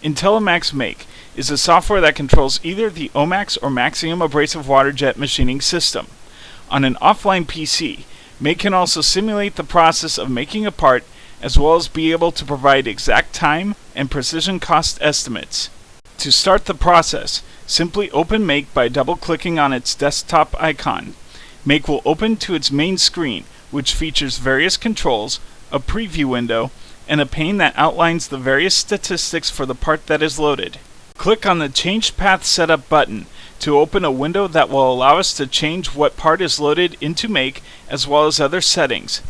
INNOMAX Make is a software that controls either the OMAX or Maxium abrasive water jet machining system. On an offline PC, Make can also simulate the process of making a part as well as be able to provide exact time and precision cost estimates. To start the process, simply open Make by double-clicking on its desktop icon. Make will open to its main screen, which features various controls, a preview window, and a pane that outlines the various statistics for the part that is loaded. Click on the Change Path Setup button to open a window that will allow us to change what part is loaded into Make as well as other settings.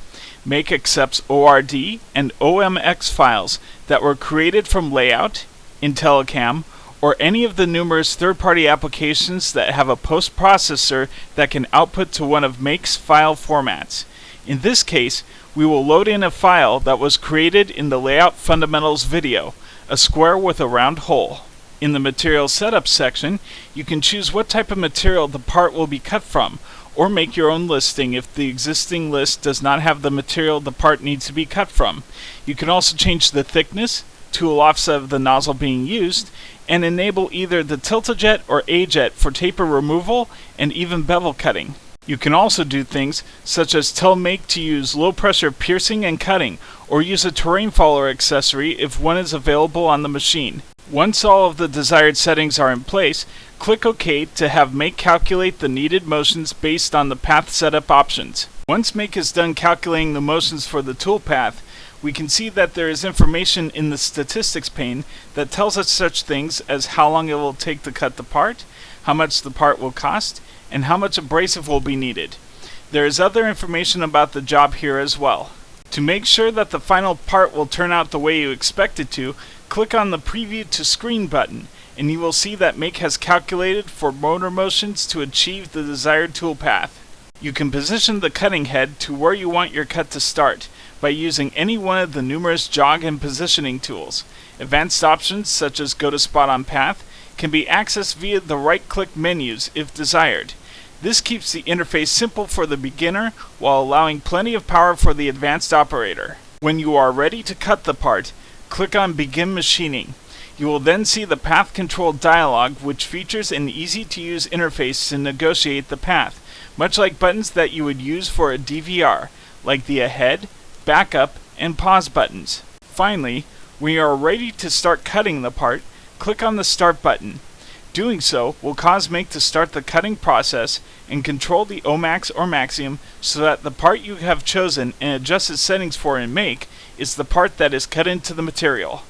Make accepts ORD and OMX files that were created from Layout, IntelliCam, or any of the numerous third-party applications that have a post-processor that can output to one of Make's file formats. In this case, we will load in a file that was created in the Layout Fundamentals video, a square with a round hole. In the Material Setup section, you can choose what type of material the part will be cut from, or make your own listing if the existing list does not have the material the part needs to be cut from. You can also change the thickness, tool offset of the nozzle being used, and enable either the tilt-a-jet or A-jet for taper removal and even bevel cutting. You can also do things such as tell Make to use low-pressure piercing and cutting, or use a terrain follower accessory if one is available on the machine. Once all of the desired settings are in place, click OK to have Make calculate the needed motions based on the path setup options. Once Make is done calculating the motions for the tool path, we can see that there is information in the statistics pane that tells us such things as how long it will take to cut the part, how much the part will cost, and how much abrasive will be needed. There is other information about the job here as well. To make sure that the final part will turn out the way you expect it to, click on the Preview to Screen button, and you will see that Make has calculated for motor motions to achieve the desired tool path. You can position the cutting head to where you want your cut to start by using any one of the numerous jog and positioning tools. Advanced options such as Go to Spot on Path can be accessed via the right-click menus if desired. This keeps the interface simple for the beginner while allowing plenty of power for the advanced operator. When you are ready to cut the part, click on Begin Machining. You will then see the Path Control dialog, which features an easy-to-use interface to negotiate the path, much like buttons that you would use for a DVR, like the Ahead, Backup, and Pause buttons. Finally, when you are ready to start cutting the part, click on the Start button. Doing so will cause Make to start the cutting process and control the OMAX or Maxium so that the part you have chosen and adjusted settings for in Make is the part that is cut into the material.